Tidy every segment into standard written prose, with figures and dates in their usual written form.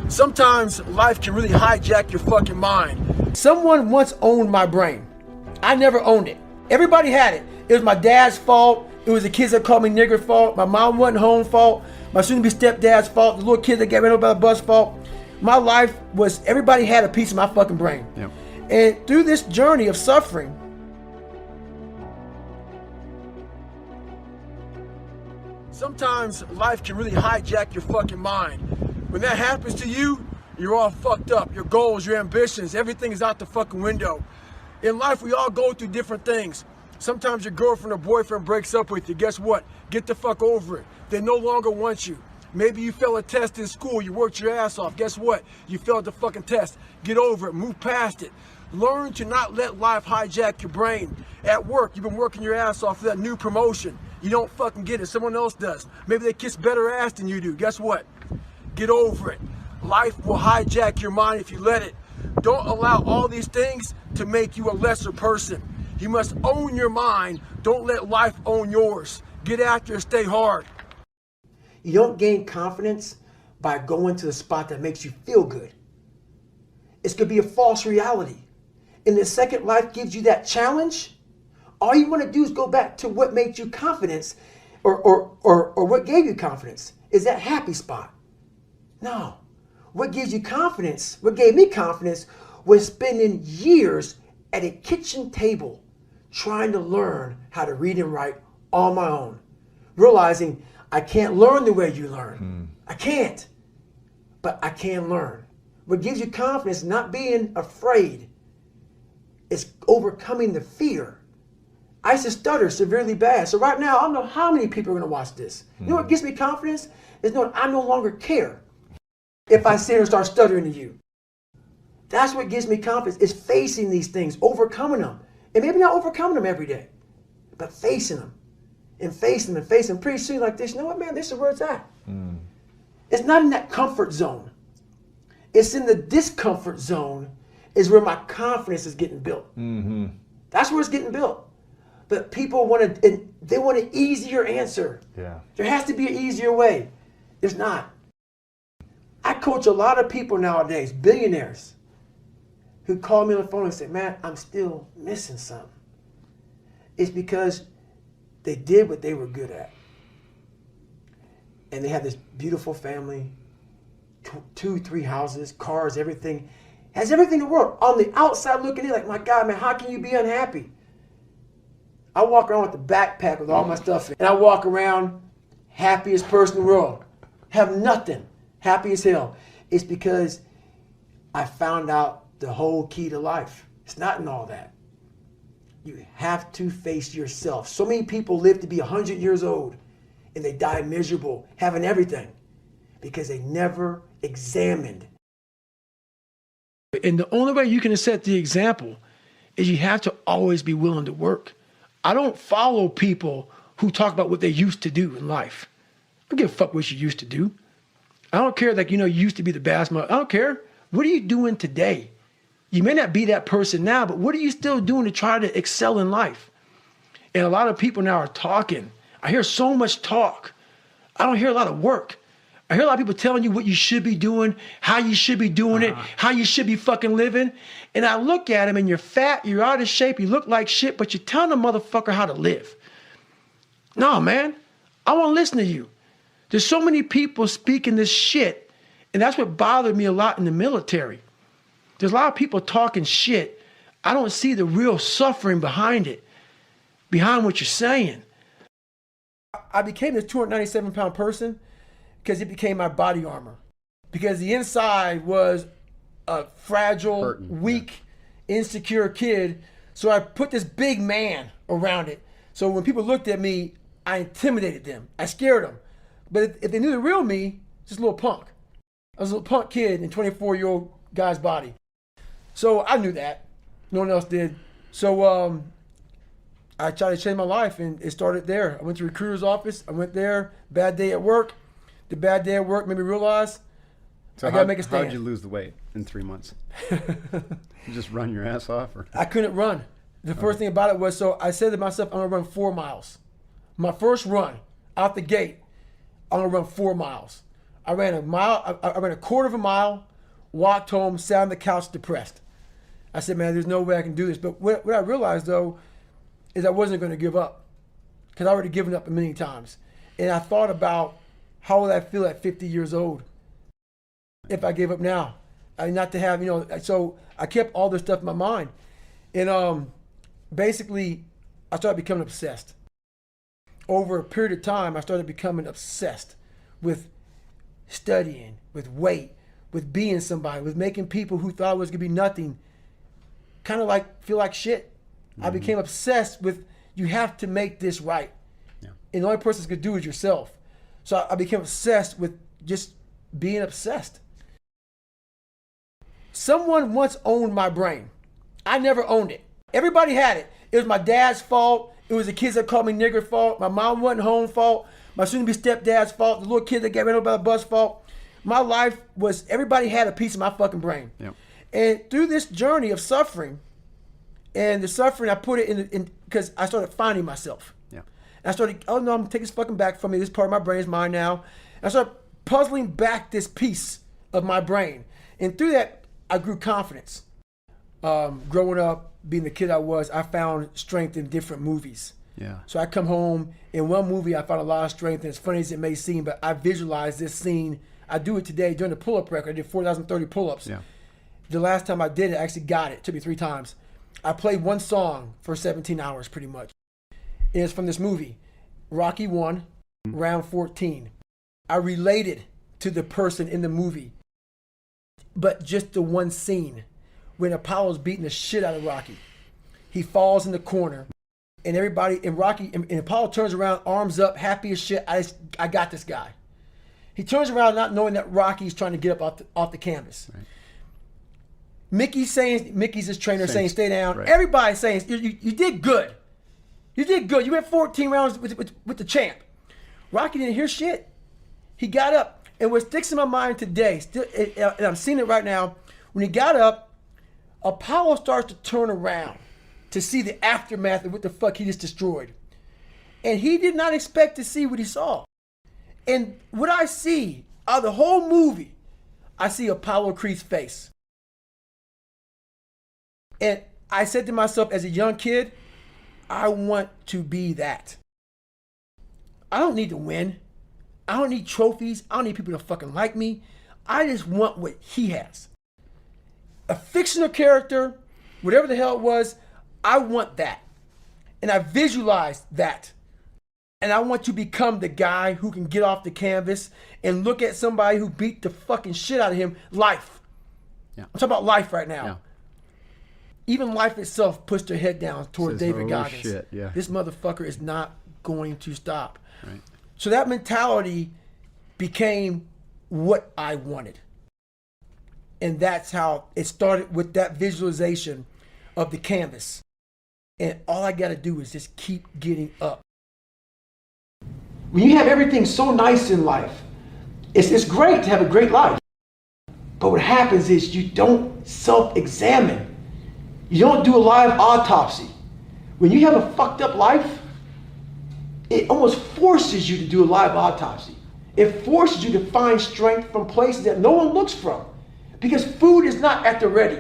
Sometimes life can really hijack your fucking mind. Someone once owned my brain. I never owned it. Everybody had it. It was my dad's fault. It was the kids that called me nigger fault. My mom wasn't home fault. My soon-to-be stepdad's fault. The little kid that got ran over by the bus fault. My life was, everybody had a piece of my fucking brain. Yep. And through this journey of suffering, sometimes life can really hijack your fucking mind. When that happens to you, you're all fucked up. Your goals, your ambitions, everything is out the fucking window. In life, we all go through different things. Sometimes your girlfriend or boyfriend breaks up with you. Guess what? Get the fuck over it. They no longer want you. Maybe you failed a test in school. You worked your ass off. Guess what? You failed the fucking test. Get over it. Move past it. Learn to not let life hijack your brain. At work, you've been working your ass off for that new promotion. You don't fucking get it. Someone else does. Maybe they kiss better ass than you do. Guess what? Get over it. Life will hijack your mind if you let it. Don't allow all these things to make you a lesser person. You must own your mind. Don't let life own yours. Get after it. Stay hard. You don't gain confidence by going to the spot that makes you feel good. It's going to be a false reality. And the second life gives you that challenge, all you want to do is go back to what made you confidence or what gave you confidence. Is that happy spot? No. What gives you confidence, what gave me confidence, was spending years at a kitchen table trying to learn how to read and write on my own. Realizing I can't learn the way you learn. I can't. But I can learn. What gives you confidence, not being afraid, is overcoming the fear. I used to stutter severely bad. So right now, I don't know how many people are going to watch this. You know what gives me confidence? Is knowing I no longer care if I sit here and start stuttering to you. That's what gives me confidence, is facing these things, overcoming them. And maybe not overcoming them every day, but facing them and facing them and facing them. Pretty soon like this, you know what, man, this is where it's at. It's not in that comfort zone. It's in the discomfort zone is where my confidence is getting built. That's where it's getting built. But people want they want an easier answer. Yeah. There has to be an easier way. There's not. I coach a lot of people nowadays, billionaires, who call me on the phone and say, man, I'm still missing something. It's because they did what they were good at. And they have this beautiful family, 2, 3 houses, cars, everything. Has everything in the world. On the outside looking in, like, my God, man, how can you be unhappy? I walk around with a backpack with all my stuff in, and I walk around happiest person in the world. Have nothing. Happy as hell. It's because I found out the whole key to life. It's not in all that. You have to face yourself. So many people live to be 100 years old and they die miserable, having everything, because they never examined. And the only way you can set the example is you have to always be willing to work. I don't follow people who talk about what they used to do in life. I don't give a fuck what you used to do. I don't care, like, you used to be the best mother. I don't care. What are you doing today? You may not be that person now, but what are you still doing to try to excel in life? And a lot of people now are talking. I hear so much talk. I don't hear a lot of work. I hear a lot of people telling you what you should be doing, how you should be doing it, how you should be fucking living. And I look at them and you're fat, you're out of shape, you look like shit, but you're telling a motherfucker how to live. No, man, I want to listen to you. There's so many people speaking this shit, and that's what bothered me a lot in the military. There's a lot of people talking shit. I don't see the real suffering behind it, behind what you're saying. I became this 297-pound person because it became my body armor. Because the inside was a fragile, weak, insecure kid. So I put this big man around it. So when people looked at me, I intimidated them. I scared them. But if they knew the real me, just a little punk. I was a little punk kid in a 24-year-old guy's body. So I knew that. No one else did. So I tried to change my life, and it started there. I went to recruiter's office. I went there. Bad day at work. The bad day at work made me realize I got to make a stand. How did you lose the weight in 3 months? You just run your ass off? Or? I couldn't run. The first thing about it was, so I said to myself, I'm going to run 4 miles. My first run out the gate, I'm going to run 4 miles. I ran a mile. I ran a quarter of a mile, walked home, sat on the couch depressed. I said, man, there's no way I can do this. But what I realized, though, is I wasn't going to give up because I already given up a million times. And I thought about how would I feel at 50 years old if I gave up now? Not to have, so I kept all this stuff in my mind. And basically, I started becoming obsessed. Over a period of time, I started becoming obsessed with studying, with weight, with being somebody, with making people who thought I was going to be nothing kind of like feel like shit. Mm-hmm. I became obsessed with, you have to make this right. Yeah. And the only person that's going to do it is yourself. So I became obsessed with just being obsessed. Someone once owned my brain. I never owned it. Everybody had it. It was my dad's fault. It was the kids that called me nigger fault. My mom wasn't home fault. My soon-to-be stepdad's fault. The little kid that got ran over by the bus fault. My life was, everybody had a piece of my fucking brain. Yep. And through this journey of suffering, and the suffering, I put it in because I started finding myself. Yeah. And I started, oh no, I'm gonna take this fucking back from me. This part of my brain is mine now. And I started puzzling back this piece of my brain. And through that, I grew confidence. Growing up, being the kid I was, I found strength in different movies. Yeah. So I come home, in one movie I found a lot of strength, and as funny as it may seem, but I visualized this scene. I do it today during the pull-up record. I did 4,030 pull-ups. Yeah. The last time I did it, I actually got it. It took me 3 times. I played one song for 17 hours pretty much. And it's from this movie, Rocky 1, round 14. I related to the person in the movie, but just the one scene when Apollo's beating the shit out of Rocky. He falls in the corner, and everybody, and Rocky, and Apollo turns around, arms up, happy as shit. I got this guy. He turns around not knowing that Rocky's trying to get up off the canvas. Right. Mickey's his trainer saying stay down. Right. Everybody's saying you did good. You did good. You went 14 rounds with the champ. Rocky didn't hear shit. He got up, and what sticks in my mind today, and I'm seeing it right now, when he got up, Apollo starts to turn around to see the aftermath of what the fuck he just destroyed. And he did not expect to see what he saw. And what I see out of the whole movie, I see Apollo Creed's face. And I said to myself as a young kid, I want to be that. I don't need to win. I don't need trophies. I don't need people to fucking like me. I just want what he has. A fictional character, whatever the hell it was, I want that. And I visualized that. And I want to become the guy who can get off the canvas and look at somebody who beat the fucking shit out of him, life. Yeah. I'm talking about life right now. Yeah. Even life itself puts their head down toward David Goggins. Shit. Yeah. This motherfucker is not going to stop. Right. So that mentality became what I wanted. And that's how it started, with that visualization of the canvas. And all I got to do is just keep getting up. When you have everything so nice in life, it's great to have a great life. But what happens is you don't self-examine. You don't do a live autopsy. When you have a fucked up life, it almost forces you to do a live autopsy. It forces you to find strength from places that no one looks from. Because food is not at the ready.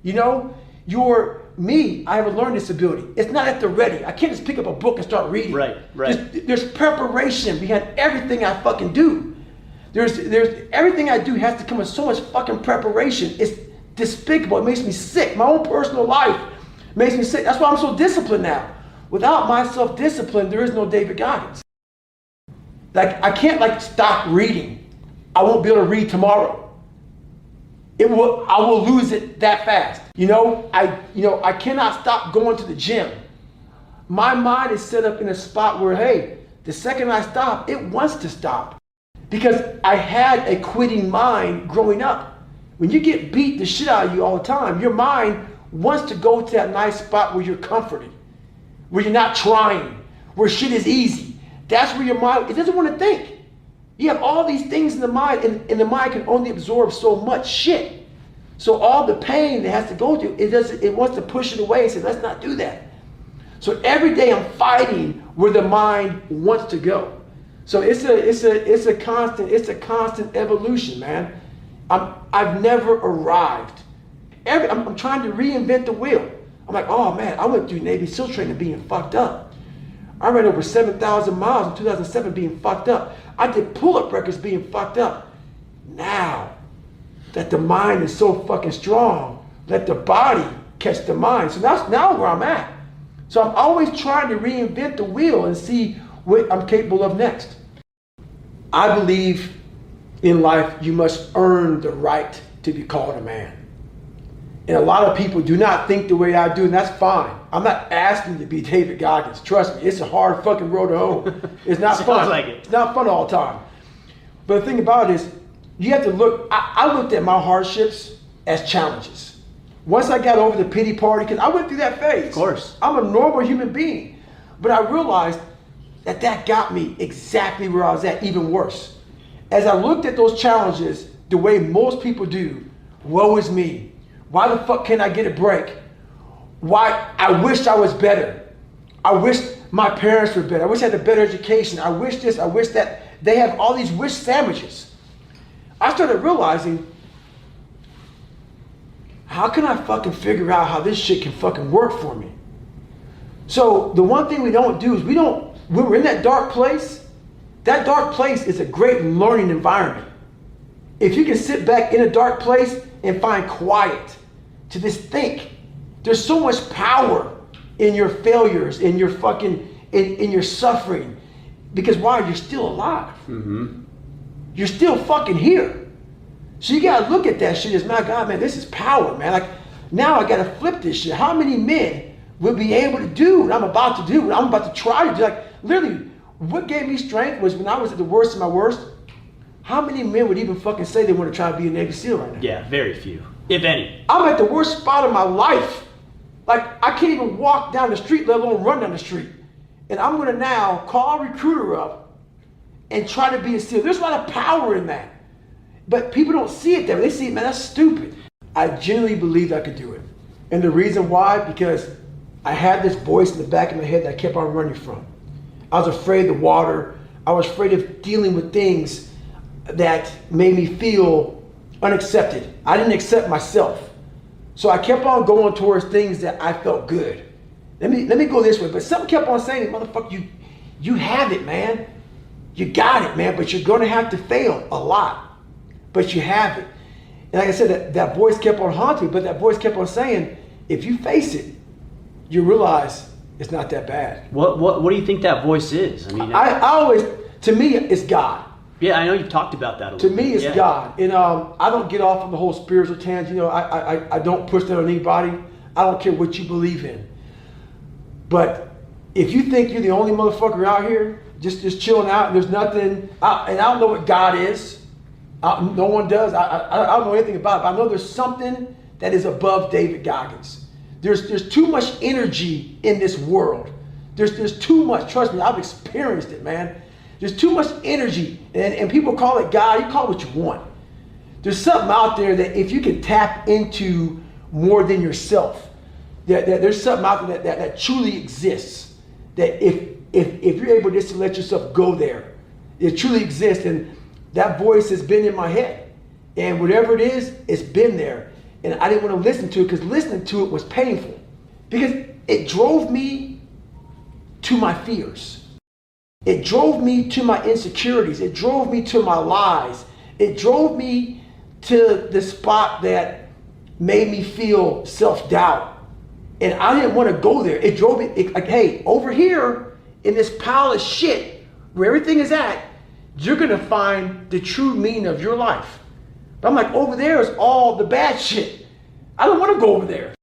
You know, I have a learning disability. It's not at the ready. I can't just pick up a book and start reading. Right. There's preparation behind everything I fucking do. There's everything I do has to come with so much fucking preparation. It's despicable. It makes me sick. My own personal life makes me sick. That's why I'm so disciplined now. Without my self-discipline, there is no David Goggins. Like, I can't stop reading. I won't be able to read tomorrow. I will lose it that fast. I cannot stop going to the gym. My mind is set up in a spot where, hey, the second I stop, it wants to stop. Because I had a quitting mind growing up. When you get beat the shit out of you all the time, your mind wants to go to that nice spot where you're comforted, where you're not trying, where shit is easy. That's where your mind, it doesn't want to think. You have all these things in the mind, and the mind can only absorb so much shit. So all the pain it has to go through, it wants to push it away and say, let's not do that. So every day I'm fighting where the mind wants to go. So it's a constant evolution, man. I've never arrived. I'm trying to reinvent the wheel. I'm like, oh man, I went through Navy SEAL training being fucked up. I ran over 7,000 miles in 2007 being fucked up. I did pull-up records being fucked up. Now that the mind is so fucking strong, let the body catch the mind. So that's now where I'm at. So I'm always trying to reinvent the wheel and see what I'm capable of next. I believe in life you must earn the right to be called a man. And a lot of people do not think the way I do, and that's fine. I'm not asking you to be David Goggins. Trust me, it's a hard fucking road to hoe. It's not fun. Like it. It's not fun all the time. But the thing about it is, you have to look, I looked at my hardships as challenges. Once I got over the pity party, because I went through that phase. Of course. I'm a normal human being. But I realized that got me exactly where I was at, even worse. As I looked at those challenges the way most people do, woe is me. Why the fuck can't I get a break? Why? I wish I was better. I wish my parents were better. I wish I had a better education. I wish this, I wish that. They have all these wish sandwiches. I started realizing, how can I fucking figure out how this shit can fucking work for me? So the one thing we don't do is when we're in that dark place is a great learning environment. If you can sit back in a dark place and find quiet to just think, there's so much power in your failures, in your fucking, in your suffering. Because why? You're still alive. Mm-hmm. You're still fucking here. So you gotta look at that shit as, my God, man, this is power, man. Like, now I gotta flip this shit. How many men will be able to do what I'm about to do, what I'm about to try to do? Like, literally, what gave me strength was when I was at the worst of my worst. How many men would even fucking say they want to try to be a Navy SEAL right now? Yeah, very few, if any. I'm at the worst spot of my life. Like, I can't even walk down the street, let alone run down the street. And I'm gonna now call a recruiter up and try to be a SEAL. There's a lot of power in that. But people don't see it there. They see it, man, that's stupid. I genuinely believed I could do it. And the reason why, because I had this voice in the back of my head that I kept on running from. I was afraid of the water. I was afraid of dealing with things that made me feel unaccepted. I didn't accept myself. So I kept on going towards things that I felt good. Let me go this way. But something kept on saying, motherfucker, you have it, man. You got it, man, but you're gonna have to fail a lot. But you have it. And like I said, that voice kept on haunting me, but that voice kept on saying, if you face it, you realize it's not that bad. What do you think that voice is? I mean, I always, to me, it's God. Yeah, I know you've talked about that a little bit. To me, it's God. And I don't get off on the whole spiritual tangent. You know, I don't push that on anybody. I don't care what you believe in. But if you think you're the only motherfucker out here, just chilling out, and there's nothing, and I don't know what God is. No one does. I don't know anything about it, but I know there's something that is above David Goggins. There's too much energy in this world. There's too much. Trust me, I've experienced it, man. There's too much energy, and people call it God. You call it what you want. There's something out there that if you can tap into more than yourself, that there's something out there that truly exists. That if you're able just to let yourself go there, it truly exists. And that voice has been in my head, and whatever it is, it's been there. And I didn't want to listen to it because listening to it was painful, because it drove me to my fears. It drove me to my insecurities. It drove me to my lies. It drove me to the spot that made me feel self-doubt. And I didn't want to go there. It drove me, like, hey, over here in this pile of shit where everything is at, you're going to find the true meaning of your life. But I'm like, over there is all the bad shit. I don't want to go over there.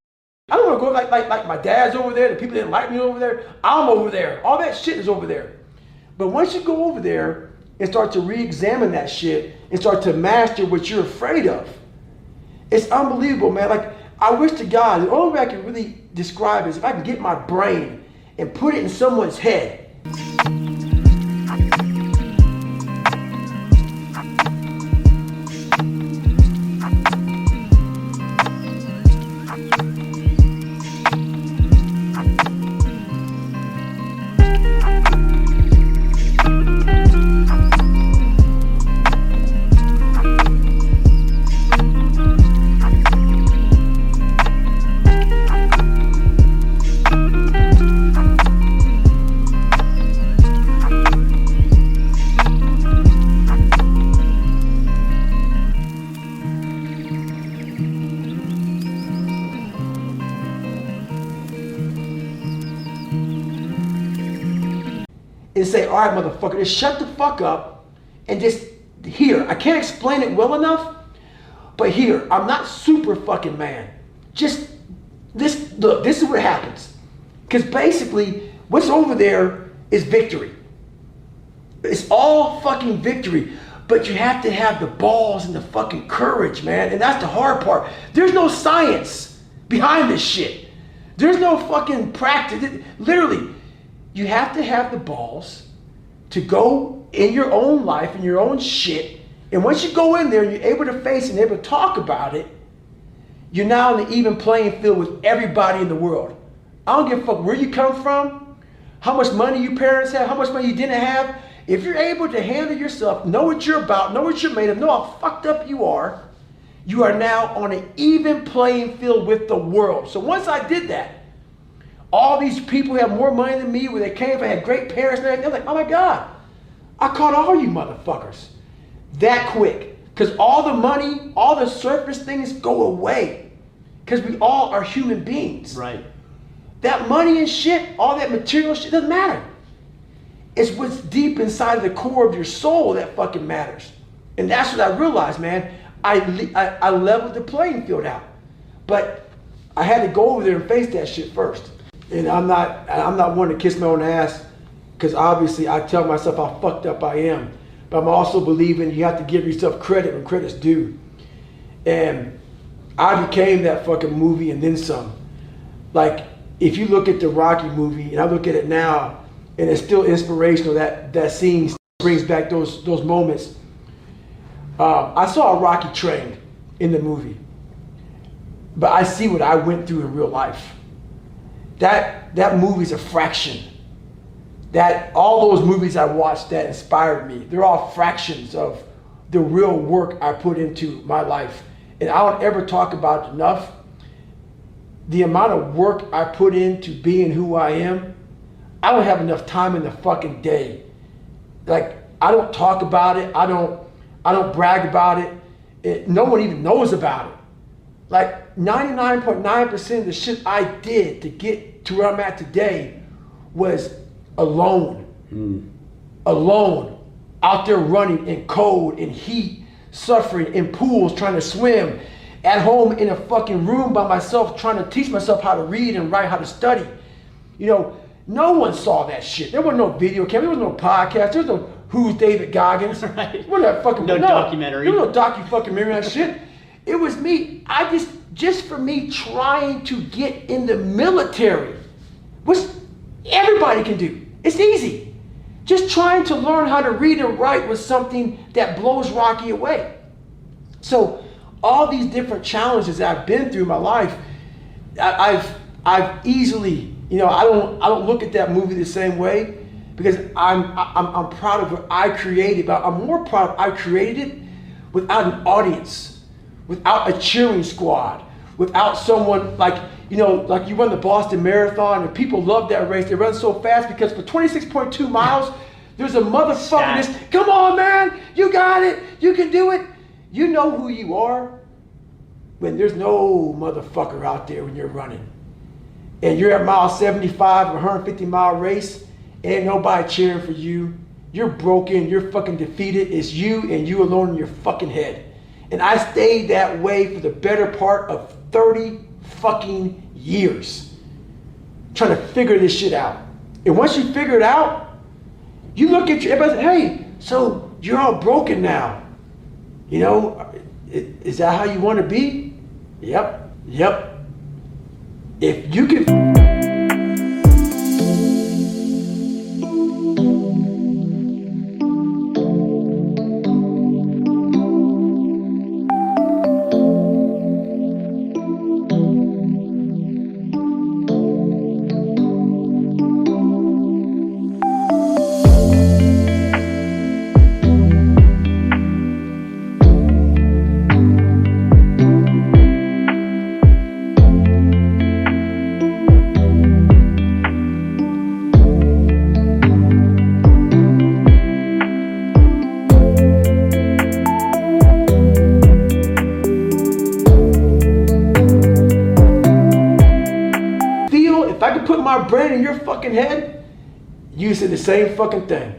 I don't want to go like my dad's over there, the people that didn't like me over there. I'm over there. All that shit is over there. But once you go over there and start to re-examine that shit and start to master what you're afraid of, it's unbelievable, man. Like, I wish to God, the only way I can really describe it is if I can get my brain and put it in someone's head. and say, all right, motherfucker, just shut the fuck up and just here. I can't explain it well enough, but here, I'm not super fucking man. Just this, look, this is what happens. Because basically, what's over there is victory. It's all fucking victory. But you have to have the balls and the fucking courage, man. And that's the hard part. There's no science behind this shit. There's no fucking practice. Literally, you have to have the balls to go in your own life and your own shit. And once you go in there and you're able to face it and able to talk about it, you're now on the even playing field with everybody in the world. I don't give a fuck where you come from, how much money your parents have, how much money you didn't have. If you're able to handle yourself, know what you're about, know what you're made of, know how fucked up you are now on an even playing field with the world. So once I did that, all these people who have more money than me, where they came from, had great parents and everything, they're like, oh my God, I caught all you motherfuckers that quick. Because all the money, all the surface things go away. Because we all are human beings. Right. That money and shit, all that material shit, doesn't matter. It's what's deep inside of the core of your soul that fucking matters. And that's what I realized, man. I leveled the playing field out. But I had to go over there and face that shit first. And I'm not one to kiss my own ass, because obviously I tell myself how fucked up I am. But I'm also believing you have to give yourself credit when credit's due. And I became that fucking movie and then some. Like, if you look at the Rocky movie, and I look at it now, and it's still inspirational, that scene brings back those moments. I saw a Rocky train in the movie, but I see what I went through in real life. That movie's a fraction. That all those movies I watched that inspired me, they're all fractions of the real work I put into my life. And I don't ever talk about it enough. The amount of work I put into being who I am, I don't have enough time in the fucking day. Like, I don't talk about it. I don't brag about it. No one even knows about it. Like 99.9% of the shit I did to get to where I'm at today was alone. Alone. Out there running in cold, in heat, suffering, in pools, trying to swim. At home in a fucking room by myself, trying to teach myself how to read and write, how to study. You know, no one saw that shit. There was no video camera, there was no podcast, there was no Who's David Goggins. Right. What that fucking no documentary. There was no docu-fucking-mentary on that shit. It was me. Just for me trying to get in the military, which everybody can do. It's easy. Just trying to learn how to read and write was something that blows Rocky away. So all these different challenges that I've been through in my life, I've easily, you know, I don't look at that movie the same way, because I'm proud of what I created, but I'm more proud I created it without an audience, without a cheering squad, without someone like, you know, like you run the Boston Marathon and people love that race. They run so fast because for 26.2 miles, there's a motherfucker that's, come on, man, you got it, you can do it. You know who you are when there's no motherfucker out there when you're running. And you're at mile 75 of a 150-mile race, ain't nobody cheering for you. You're broken, you're fucking defeated. It's you and you alone in your fucking head. And I stayed that way for the better part of 30 fucking years, trying to figure this shit out. And once you figure it out, you look at everybody say, hey, so you're all broken now. You know, is that how you want to be? Yep. If you could... If I could put my brain in your fucking head, you said the same fucking thing.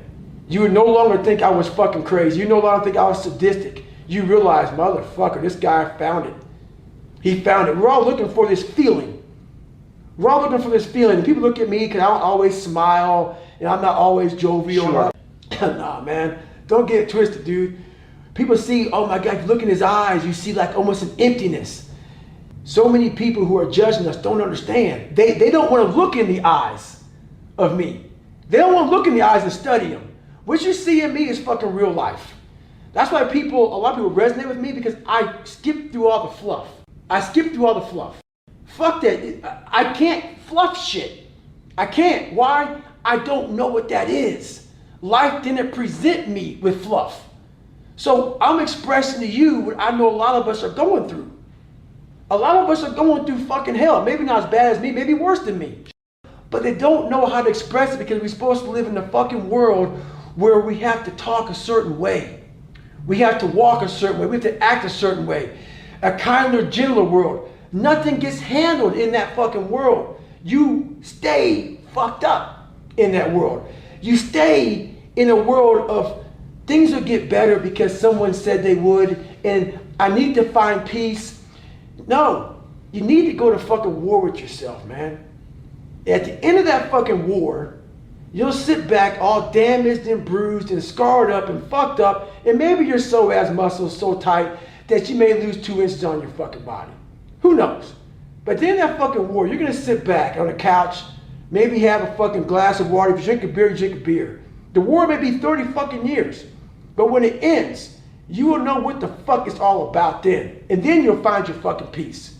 You would no longer think I was fucking crazy. You no longer think I was sadistic. You realize, motherfucker, this guy found it. He found it. We're all looking for this feeling. We're all looking for this feeling. And people look at me because I don't always smile and I'm not always jovial. Sure. Nah, man. Don't get it twisted, dude. People see, oh my God, you look in his eyes, you see like almost an emptiness. So many people who are judging us don't understand. They don't want to look in the eyes of me. They don't want to look in the eyes and study them. What you see in me is fucking real life. That's why a lot of people resonate with me, because I skip through all the fluff. I skip through all the fluff. Fuck that. I can't fluff shit. I can't. Why? I don't know what that is. Life didn't present me with fluff. So I'm expressing to you what I know a lot of us are going through. A lot of us are going through fucking hell. Maybe not as bad as me, maybe worse than me. But they don't know how to express it because we're supposed to live in a fucking world where we have to talk a certain way. We have to walk a certain way. We have to act a certain way. A kinder, gentler world. Nothing gets handled in that fucking world. You stay fucked up in that world. You stay in a world of things will get better because someone said they would, and I need to find peace. No, you need to go to fucking war with yourself, man. At the end of that fucking war, you'll sit back all damaged and bruised and scarred up and fucked up, and maybe your psoas muscles so tight that you may lose 2 inches on your fucking body. Who knows? But then that fucking war, you're gonna sit back on a couch, maybe have a fucking glass of water. If you drink a beer, you drink a beer. The war may be 30 fucking years, but when it ends, you will know what the fuck it's all about then. And then you'll find your fucking peace.